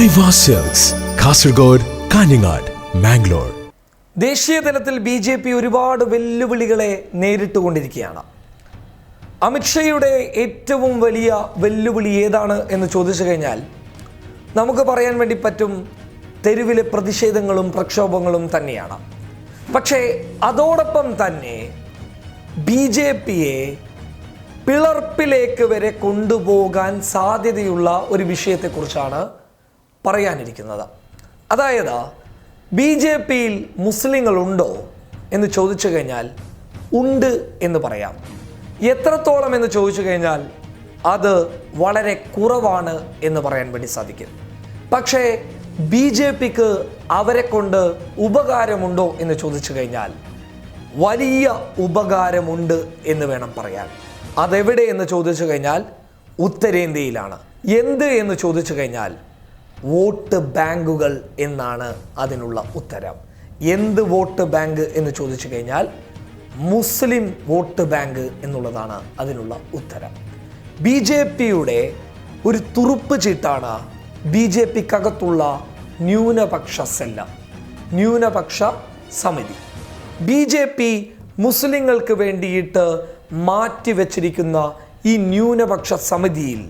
Aiwa silks, Kasaragod, Kanhangad, Mangalore. ദേശീയ തലത്തിൽ BJP ഒരുപാട് വെല്ലുവിളികളെ നേരിട്ടുകൊണ്ടിരിക്കുകയാണ്. അമിത്ഷായുടെ ഏറ്റവും വലിയ വെല്ലുവിളി ഏതാണ് എന്ന് ചോദിച്ചു കഴിഞ്ഞാൽ നമുക്ക് പറയാൻ വേണ്ടി പറ്റും തെരുവിലെ പ്രതിഷേധങ്ങളും പ്രക്ഷോഭങ്ങളും തന്നെയാണ്. പക്ഷേ അതോടൊപ്പം തന്നെ BJPയെ പിളർപ്പിലേക്ക് വരെ കൊണ്ടുപോകാൻ സാധ്യതയുള്ള ഒരു വിഷയത്തെക്കുറിച്ചാണ് പറയാനിരിക്കുന്നത്. അതായത് BJPയിൽ മുസ്ലിങ്ങളുണ്ടോ എന്ന് ചോദിച്ചു കഴിഞ്ഞാൽ ഉണ്ട് എന്ന് പറയാം. എത്രത്തോളം എന്ന് ചോദിച്ചു കഴിഞ്ഞാൽ അത് വളരെ കുറവാണ് എന്ന് പറയാൻ വേണ്ടി സാധിക്കും. പക്ഷേ BJPക്ക് അവരെ കൊണ്ട് ഉപകാരമുണ്ടോ എന്ന് ചോദിച്ചു കഴിഞ്ഞാൽ വലിയ ഉപകാരമുണ്ട് എന്ന് വേണം പറയാൻ. അതെവിടെ എന്ന് ചോദിച്ചു കഴിഞ്ഞാൽ ഉത്തരേന്ത്യയിലാണ്. എന്ത് എന്ന് ചോദിച്ചു കഴിഞ്ഞാൽ വോട്ട് ബാങ്കുകൾ എന്നാണ് അതിനുള്ള ഉത്തരം. എന്ത് വോട്ട് ബാങ്ക് എന്ന് ചോദിച്ചു കഴിഞ്ഞാൽ മുസ്ലിം വോട്ട് ബാങ്ക് എന്നുള്ളതാണ് അതിനുള്ള ഉത്തരം. BJPയുടെ ഒരു തുറുപ്പ് ചീട്ടാണ് BJPക്കകത്തുള്ള ന്യൂനപക്ഷ സെല്ല, ന്യൂനപക്ഷ സമിതി. BJP മുസ്ലിങ്ങൾക്ക് വേണ്ടിയിട്ട് മാറ്റിവെച്ചിരിക്കുന്ന ഈ ന്യൂനപക്ഷ സമിതിയിൽ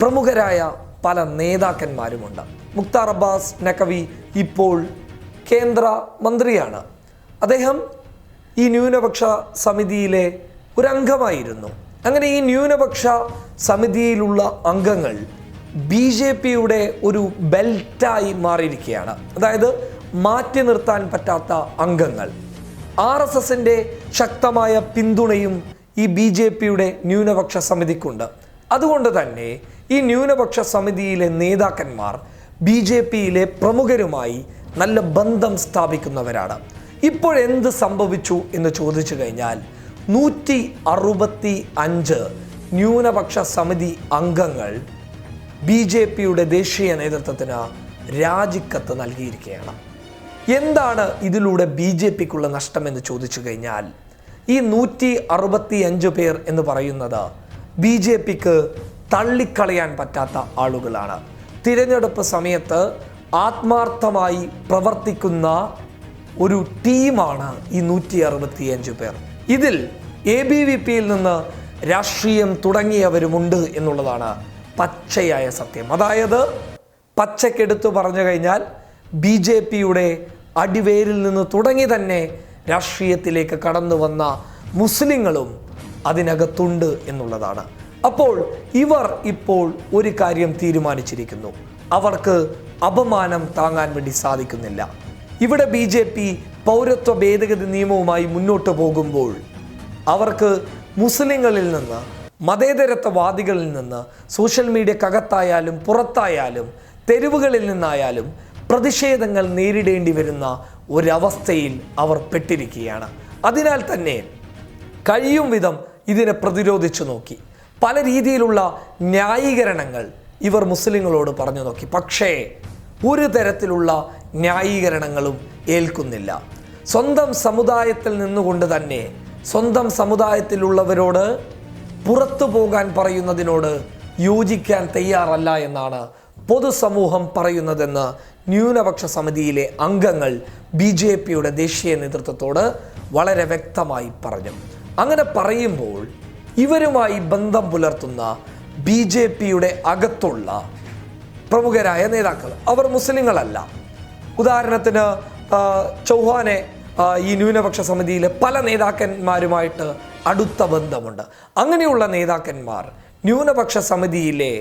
പ്രമുഖരായ പല നേതാക്കന്മാരുമുണ്ട്. മുക്താർ അബ്ബാസ് നഖവി ഇപ്പോൾ കേന്ദ്ര മന്ത്രിയാണ്. അദ്ദേഹം ഈ ന്യൂനപക്ഷ സമിതിയിലെ ഒരു അംഗമായിരുന്നു. അങ്ങനെ ഈ ന്യൂനപക്ഷ സമിതിയിലുള്ള അംഗങ്ങൾ BJPയുടെ ഒരു ബെൽറ്റായി മാറിയിരിക്കുകയാണ്. അതായത് മാറ്റി നിർത്താൻ പറ്റാത്ത അംഗങ്ങൾ. RSSന്റെ ശക്തമായ പിന്തുണയും ഈ BJPയുടെ ന്യൂനപക്ഷ സമിതിക്കുണ്ട്. അതുകൊണ്ട് തന്നെ ഈ ന്യൂനപക്ഷ സമിതിയിലെ നേതാക്കന്മാർ BJPയിലെ പ്രമുഖരുമായി നല്ല ബന്ധം സ്ഥാപിക്കുന്നവരാണ്. ഇപ്പോഴെന്ത് സംഭവിച്ചു എന്ന് ചോദിച്ചു കഴിഞ്ഞാൽ 165 ന്യൂനപക്ഷ സമിതി അംഗങ്ങൾ BJPയുടെ ദേശീയ നേതൃത്വത്തിന് രാജിക്കത്ത് നൽകിയിരിക്കുകയാണ്. എന്താണ് ഇതിലൂടെ BJPക്കുള്ള നഷ്ടമെന്ന് ചോദിച്ചു കഴിഞ്ഞാൽ ഈ 165 പേർ എന്ന് പറയുന്നത് BJPക്ക് തള്ളിക്കളയാൻ പറ്റാത്ത ആളുകളാണ്. തിരഞ്ഞെടുപ്പ് സമയത്ത് ആത്മാർത്ഥമായി പ്രവർത്തിക്കുന്ന ഒരു ടീമാണ് ഈ 165 പേർ. ഇതിൽ ABVPയിൽ നിന്ന് രാഷ്ട്രീയം തുടങ്ങിയവരുമുണ്ട് എന്നുള്ളതാണ് പച്ചയായ സത്യം. അതായത് പച്ചക്കെടുത്തു പറഞ്ഞു കഴിഞ്ഞാൽ BJPയുടെ അടിവേരിൽ നിന്ന് തുടങ്ങി തന്നെ രാഷ്ട്രീയത്തിലേക്ക് കടന്നു വന്ന മുസ്ലിങ്ങളും അതിനകത്തുണ്ട് എന്നുള്ളതാണ്. അപ്പോൾ ഇവർ ഇപ്പോൾ ഒരു കാര്യം തീരുമാനിച്ചിരിക്കുന്നു. അവർക്ക് അപമാനം താങ്ങാൻ വേണ്ടി സാധിക്കുന്നില്ല. ഇവിടെ BJP പൗരത്വ ഭേദഗതി നിയമവുമായി മുന്നോട്ട് പോകുമ്പോൾ അവർക്ക് മുസ്ലിങ്ങളിൽ നിന്ന്, മതേതരത്വവാദികളിൽ നിന്ന്, സോഷ്യൽ മീഡിയക്കകത്തായാലും പുറത്തായാലും തെരുവുകളിൽ നിന്നായാലും പ്രതിഷേധങ്ങൾ നേരിടേണ്ടി വരുന്ന ഒരവസ്ഥയിൽ അവർ പെട്ടിരിക്കുകയാണ്. അതിനാൽ തന്നെ കഴിയും വിധം ഇതിനെ പ്രതിരോധിച്ചു നോക്കി. പല രീതിയിലുള്ള ന്യായീകരണങ്ങൾ ഇവർ മുസ്ലിങ്ങളോട് പറഞ്ഞു നോക്കി. പക്ഷേ ഒരു തരത്തിലുള്ള ന്യായീകരണങ്ങളും ഏൽക്കുന്നില്ല. സ്വന്തം സമുദായത്തിൽ നിന്നുകൊണ്ട് തന്നെ സ്വന്തം സമുദായത്തിലുള്ളവരോട് പുറത്തു പോകാൻ പറയുന്നതിനോട് യോജിക്കാൻ തയ്യാറല്ല എന്നാണ് പൊതുസമൂഹം പറയുന്നതെന്ന് ന്യൂനപക്ഷ സമിതിയിലെ അംഗങ്ങൾ BJPയുടെ ദേശീയ നേതൃത്വത്തോട് വളരെ വ്യക്തമായി പറഞ്ഞു. അങ്ങനെ പറയുമ്പോൾ ഇവരുമായി ബന്ധം പുലർത്തുന്ന BJPയുടെ അകത്തുള്ള പ്രമുഖരായ നേതാക്കൾ അവർ മുസ്ലിങ്ങളല്ല. ഉദാഹരണത്തിന് ചൗഹാനെ ഈ ന്യൂനപക്ഷ സമിതിയിലെ പല നേതാക്കന്മാരുമായിട്ട് അടുത്ത ബന്ധമുണ്ട്. അങ്ങനെയുള്ള നേതാക്കന്മാർ ന്യൂനപക്ഷ സമിതിയിലെ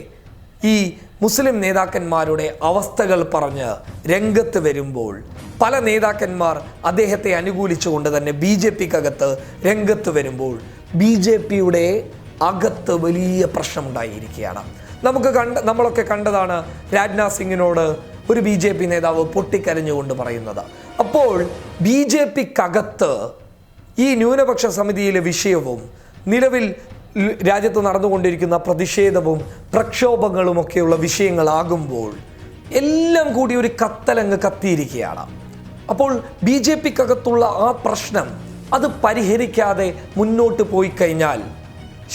ഈ മുസ്ലിം നേതാക്കന്മാരുടെ അവസ്ഥകൾ പറഞ്ഞ് രംഗത്ത് വരുമ്പോൾ പല നേതാക്കന്മാർ അദ്ദേഹത്തെ അനുകൂലിച്ചുകൊണ്ട് തന്നെ BJPക്കകത്ത് രംഗത്ത് വരുമ്പോൾ BJPയുടെ അകത്ത് വലിയ പ്രശ്നമുണ്ടായിരിക്കുകയാണ്. നമ്മളൊക്കെ കണ്ടതാണ് രാജ്നാഥ് സിംഗിനോട് ഒരു BJP നേതാവ് പൊട്ടിക്കരഞ്ഞുകൊണ്ട് പറയുന്നത്. അപ്പോൾ BJPക്കകത്ത് ഈ ന്യൂനപക്ഷ സമിതിയിലെ വിഷയവും നിലവിൽ രാജ്യത്ത് നടന്നുകൊണ്ടിരിക്കുന്ന പ്രതിഷേധവും പ്രക്ഷോഭങ്ങളുമൊക്കെയുള്ള വിഷയങ്ങളാകുമ്പോൾ എല്ലാം കൂടി ഒരു കത്തലങ്ങ് കത്തിയിരിക്കുകയാണ്. അപ്പോൾ BJPക്കകത്തുള്ള ആ പ്രശ്നം അത് പരിഹരിക്കാതെ മുന്നോട്ട് പോയി കഴിഞ്ഞാൽ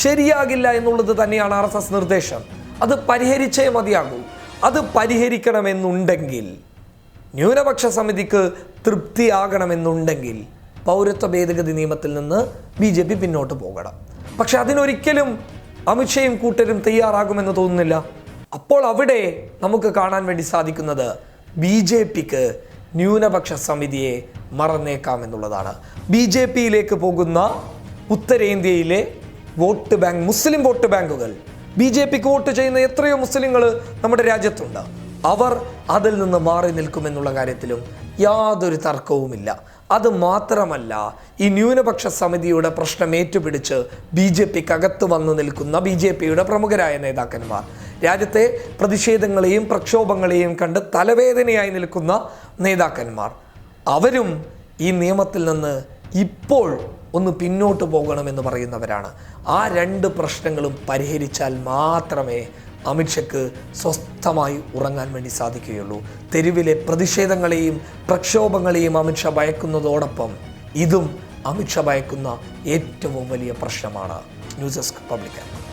ശരിയാകില്ല എന്നുള്ളത് തന്നെയാണ് RSS നിർദ്ദേശം. അത് പരിഹരിച്ചേ മതിയാകൂ. അത് പരിഹരിക്കണമെന്നുണ്ടെങ്കിൽ, ന്യൂനപക്ഷ സമിതിക്ക് തൃപ്തിയാകണമെന്നുണ്ടെങ്കിൽ പൗരത്വ ഭേദഗതി നിയമത്തിൽ നിന്ന് BJP പിന്നോട്ട് പോകണം. പക്ഷെ അതിനൊരിക്കലും അമിത്ഷയും കൂട്ടരും തയ്യാറാകുമെന്ന് തോന്നുന്നില്ല. അപ്പോൾ അവിടെ നമുക്ക് കാണാൻ വേണ്ടി സാധിക്കുന്നത് BJPക്ക് ന്യൂനപക്ഷ സമിതിയെ മറന്നേക്കാമെന്നുള്ളതാണ്. BJPയിലേക്ക് പോകുന്ന ഉത്തരേന്ത്യയിലെ വോട്ട് ബാങ്ക്, മുസ്ലിം വോട്ട് ബാങ്കുകൾ, BJPക്ക് വോട്ട് ചെയ്യുന്ന എത്രയോ മുസ്ലിങ്ങൾ നമ്മുടെ രാജ്യത്തുണ്ട്. അവർ അതിൽ നിന്ന് മാറി നിൽക്കുമെന്നുള്ള കാര്യത്തിലും യാതൊരു തർക്കവുമില്ല. അത് മാത്രമല്ല, ഈ ന്യൂനപക്ഷ സമിതിയുടെ പ്രശ്നം ഏറ്റുപിടിച്ച് BJPക്കകത്ത് വന്നു നിൽക്കുന്ന BJPയുടെ പ്രമുഖരായ നേതാക്കന്മാർ, രാജ്യത്തെ പ്രതിഷേധങ്ങളെയും പ്രക്ഷോഭങ്ങളെയും കണ്ട് തലവേദനയായി നിൽക്കുന്ന നേതാക്കന്മാർ, അവരും ഈ നിയമത്തിൽ നിന്ന് ഇപ്പോൾ ഒന്ന് പിന്നോട്ട് പോകണമെന്ന് പറയുന്നവരാണ്. ആ രണ്ട് പ്രശ്നങ്ങളും പരിഹരിച്ചാൽ മാത്രമേ അമിത്ഷയ്ക്ക് സ്വസ്ഥമായി ഉറങ്ങാൻ വേണ്ടി സാധിക്കുകയുള്ളൂ. തെരുവിലെ പ്രതിഷേധങ്ങളെയും പ്രക്ഷോഭങ്ങളെയും അമിത്ഷാ ഭയക്കുന്നതോടൊപ്പം ഇതും അമിത്ഷാ ഭയക്കുന്ന ഏറ്റവും വലിയ പ്രശ്നമാണ്. News desk public.